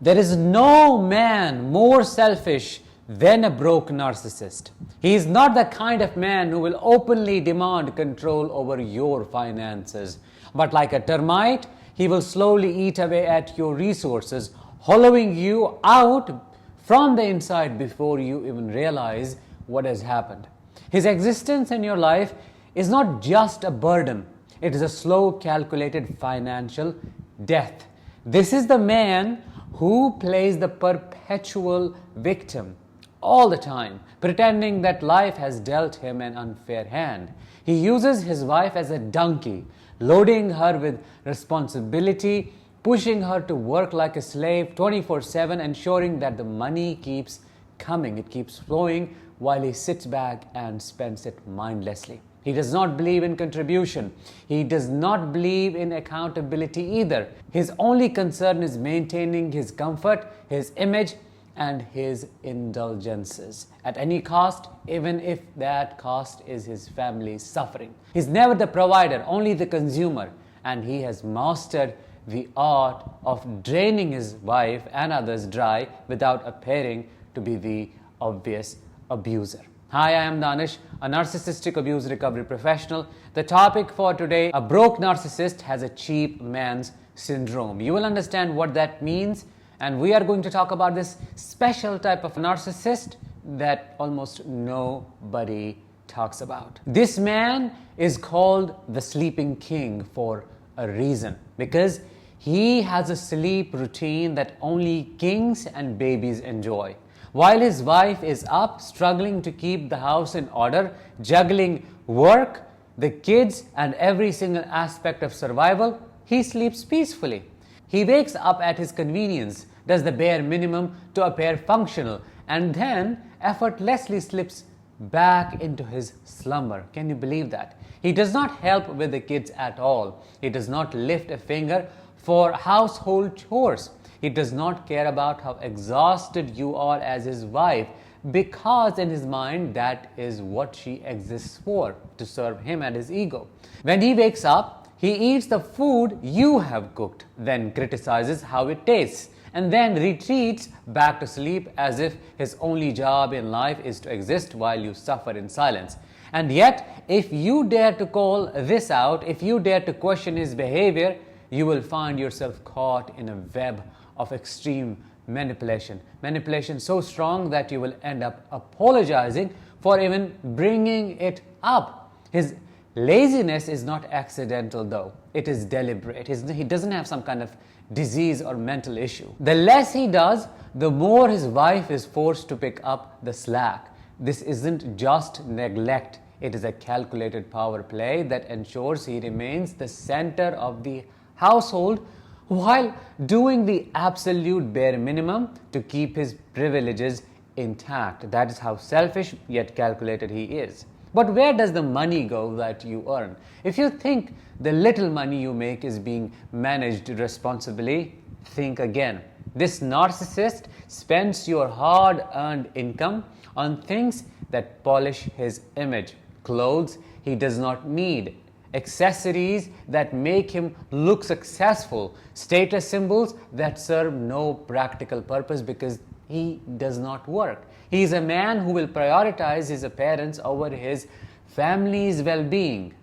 There is no man more selfish than a broke narcissist. He is not the kind of man who will openly demand control over your finances. But like a termite, he will slowly eat away at your resources, hollowing you out from the inside before you even realize what has happened. His existence in your life is not just a burden, it is a slow, calculated financial death. This is the man who plays the perpetual victim all the time, pretending that life has dealt him an unfair hand. He uses his wife as a donkey, loading her with responsibility, pushing her to work like a slave 24/7, ensuring that the money keeps coming, it keeps flowing, while he sits back and spends it mindlessly. He does not believe in contribution. He does not believe in accountability either. His only concern is maintaining his comfort, his image, and his indulgences at any cost, even if that cost is his family's suffering. He's never the provider, only the consumer, and he has mastered the art of draining his wife and others dry without appearing to be the obvious abuser. Hi, I am Danish, a narcissistic abuse recovery professional. The topic for today: a broke narcissist has a cheap man's syndrome. You will understand what that means, and we are going to talk about this special type of narcissist that almost nobody talks about. This man is called the sleeping king for a reason, because he has a sleep routine that only kings and babies enjoy. While his wife is up, struggling to keep the house in order, juggling work, the kids, and every single aspect of survival, he sleeps peacefully. He wakes up at his convenience, does the bare minimum to appear functional, and then effortlessly slips back into his slumber. Can you believe that? He does not help with the kids at all. He does not lift a finger for household chores. He does not care about how exhausted you are as his wife, because in his mind that is what she exists for, to serve him and his ego. When he wakes up, he eats the food you have cooked, then criticizes how it tastes, and then retreats back to sleep as if his only job in life is to exist while you suffer in silence. And yet, if you dare to call this out, if you dare to question his behavior, you will find yourself caught in a web of extreme manipulation. Manipulation so strong that you will end up apologizing for even bringing it up. His laziness is not accidental though. It is deliberate. He doesn't have some kind of disease or mental issue. The less he does, the more his wife is forced to pick up the slack. This isn't just neglect. It is a calculated power play that ensures he remains the center of the household while doing the absolute bare minimum to keep his privileges intact. That is how selfish yet calculated he is. But where does the money go that you earn? If you think the little money you make is being managed responsibly, think again. This narcissist spends your hard-earned income on things that polish his image, clothes he does not need, accessories that make him look successful, status symbols that serve no practical purpose because he does not work. He is a man who will prioritize his appearance over his family's well-being.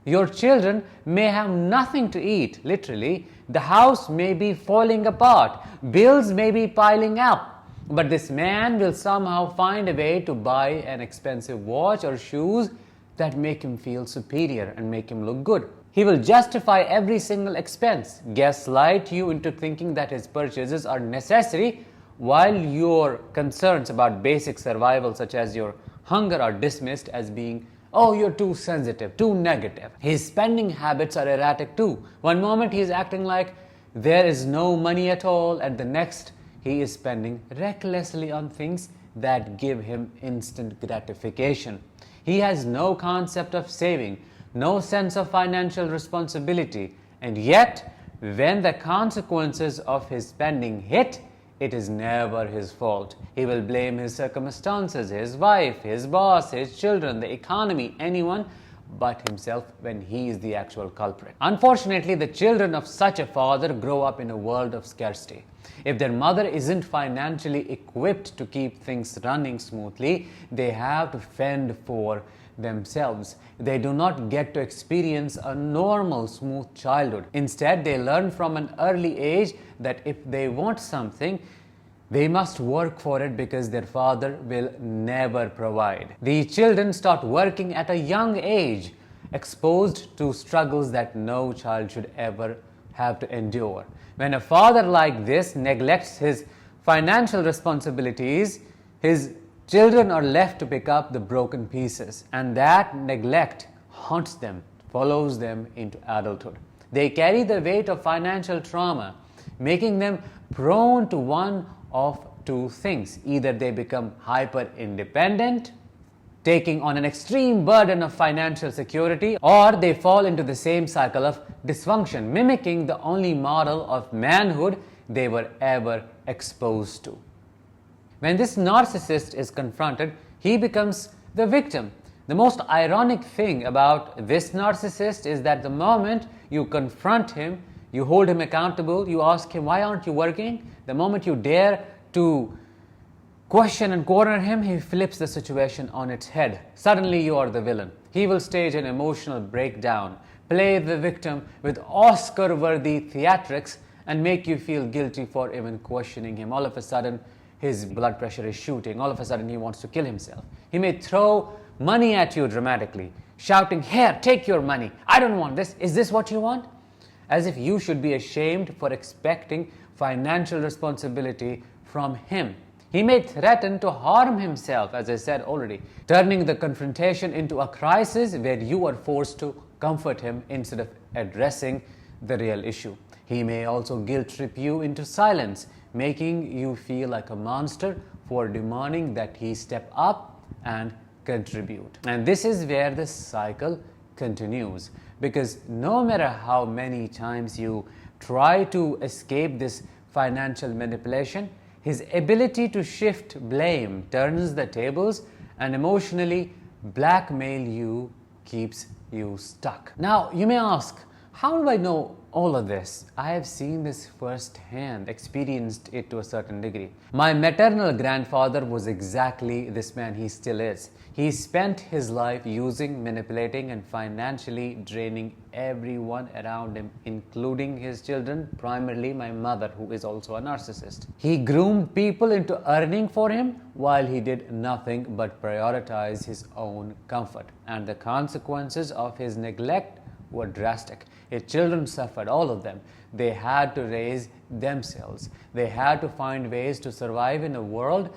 Your children may have nothing to eat, literally. The house may be falling apart. Bills may be piling up. But this man will somehow find a way to buy an expensive watch or shoes that make him feel superior and make him look good. He will justify every single expense, gaslight you into thinking that his purchases are necessary, while your concerns about basic survival, such as your hunger, are dismissed as being, oh, you're too sensitive, too negative. His spending habits are erratic too. One moment he is acting like there is no money at all, and the next he is spending recklessly on things that give him instant gratification. He has no concept of saving, no sense of financial responsibility, and yet, when the consequences of his spending hit, it is never his fault. He will blame his circumstances, his wife, his boss, his children, the economy, anyone but himself when he is the actual culprit. Unfortunately, the children of such a father grow up in a world of scarcity. If their mother isn't financially equipped to keep things running smoothly, they have to fend for themselves. They do not get to experience a normal, smooth childhood. Instead, they learn from an early age that if they want something, they must work for it because their father will never provide. These children start working at a young age, exposed to struggles that no child should ever have to endure. When a father like this neglects his financial responsibilities, his children are left to pick up the broken pieces, and that neglect haunts them, follows them into adulthood. They carry the weight of financial trauma, making them prone to one of two things. Either they become hyper independent, taking on an extreme burden of financial security, or they fall into the same cycle of dysfunction, mimicking the only model of manhood they were ever exposed to. When this narcissist is confronted, he becomes the victim. The most ironic thing about this narcissist is that the moment you confront him, you hold him accountable, you ask him, why aren't you working? The moment you dare to question and corner him, he flips the situation on its head. Suddenly you are the villain. He will stage an emotional breakdown, play the victim with Oscar-worthy theatrics, and make you feel guilty for even questioning him. All of a sudden, his blood pressure is shooting. All of a sudden, he wants to kill himself. He may throw money at you dramatically, shouting, "Here, take your money. I don't want this. Is this what you want?" As if you should be ashamed for expecting financial responsibility from him. He may threaten to harm himself, as I said already, turning the confrontation into a crisis where you are forced to comfort him instead of addressing the real issue. He may also guilt trip you into silence, making you feel like a monster for demanding that he step up and contribute. And this is where the cycle continues, because no matter how many times you try to escape this financial manipulation, his ability to shift blame, turns the tables, and emotionally blackmail you keeps you stuck. Now, you may ask, how do I know all of this? I have seen this firsthand, experienced it to a certain degree. My maternal grandfather was exactly this man. He still is. He spent his life using, manipulating, and financially draining everyone around him, including his children, primarily my mother, who is also a narcissist. He groomed people into earning for him while he did nothing but prioritize his own comfort. And the consequences of his neglect were drastic. His children suffered, all of them. They had to raise themselves. They had to find ways to survive in a world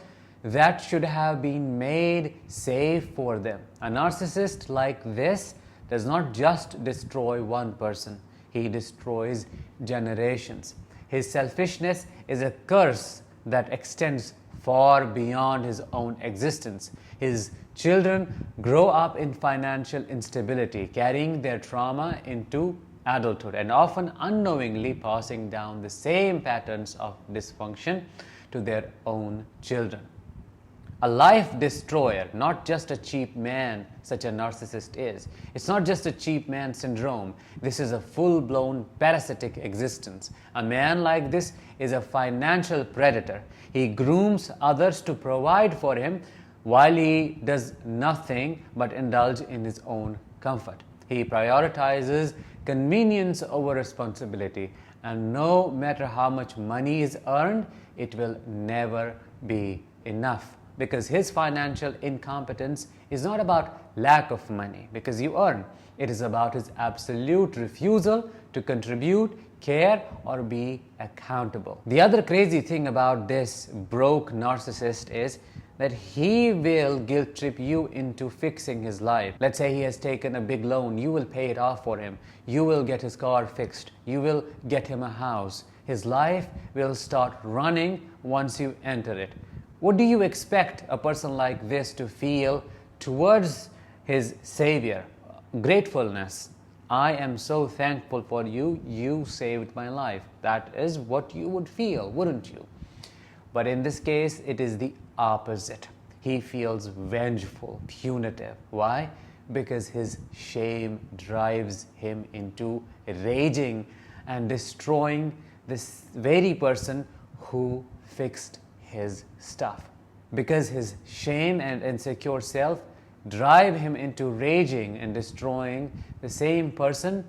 that should have been made safe for them. A narcissist like this does not just destroy one person, he destroys generations. His selfishness is a curse that extends far beyond his own existence. His children grow up in financial instability, carrying their trauma into adulthood and often unknowingly passing down the same patterns of dysfunction to their own children. A life destroyer, not just a cheap man such a narcissist is. It's not just a cheap man syndrome. This is a full-blown parasitic existence. A man like this is a financial predator. He grooms others to provide for him while he does nothing but indulge in his own comfort. He prioritizes convenience over responsibility, and no matter how much money is earned, it will never be enough, because his financial incompetence is not about lack of money because you earn. It is about his absolute refusal to contribute, care, or be accountable. The other crazy thing about this broke narcissist is that he will guilt trip you into fixing his life. Let's say he has taken a big loan, you will pay it off for him. You will get his car fixed. You will get him a house. His life will start running once you enter it. What do you expect a person like this to feel towards his savior? Gratefulness. I am so thankful for you. You saved my life. That is what you would feel, wouldn't you? But in this case, it is the opposite. He feels vengeful, punitive. Why? Because his shame drives him into raging and destroying this very person who fixed his stuff, because his shame and insecure self drive him into raging and destroying the same person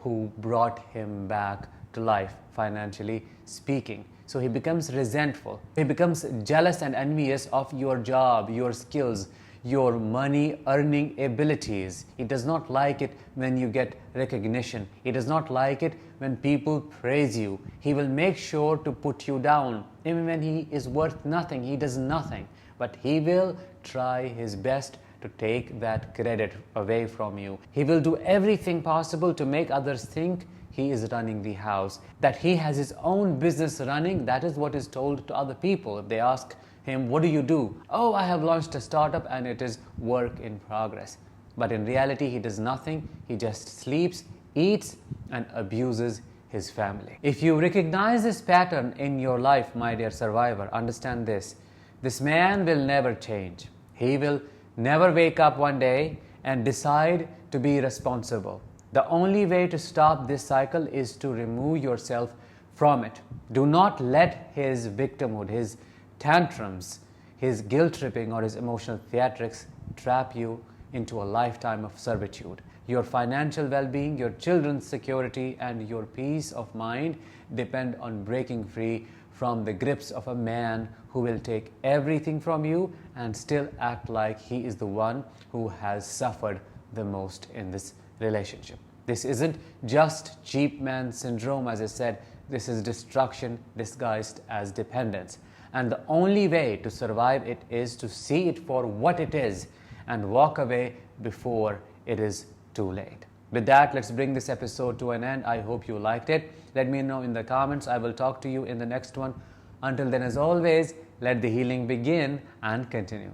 who brought him back to life, financially speaking. So he becomes resentful. He becomes jealous and envious of your job, your skills, your money earning abilities. He does not like it when you get recognition. He does not like it when people praise you. He will make sure to put you down. Even when he is worth nothing, he does nothing. But he will try his best to take that credit away from you. He will do everything possible to make others think he is running the house, that he has his own business running. That is what is told to other people. If they ask him, what do you do? Oh, I have launched a startup and it is work in progress. But in reality, he does nothing. He just sleeps, eats, and abuses his family. If you recognize this pattern in your life, my dear survivor, understand this. This man will never change. He will never wake up one day and decide to be responsible. The only way to stop this cycle is to remove yourself from it. Do not let his victimhood, his tantrums, his guilt tripping, or his emotional theatrics trap you into a lifetime of servitude. Your financial well-being, your children's security, and your peace of mind depend on breaking free from the grips of a man who will take everything from you and still act like he is the one who has suffered the most in this relationship. This isn't just cheap man syndrome, as I said. This is destruction disguised as dependence. And the only way to survive it is to see it for what it is and walk away before it is too late. With that, let's bring this episode to an end. I hope you liked it. Let me know in the comments. I will talk to you in the next one. Until then, as always, let the healing begin and continue.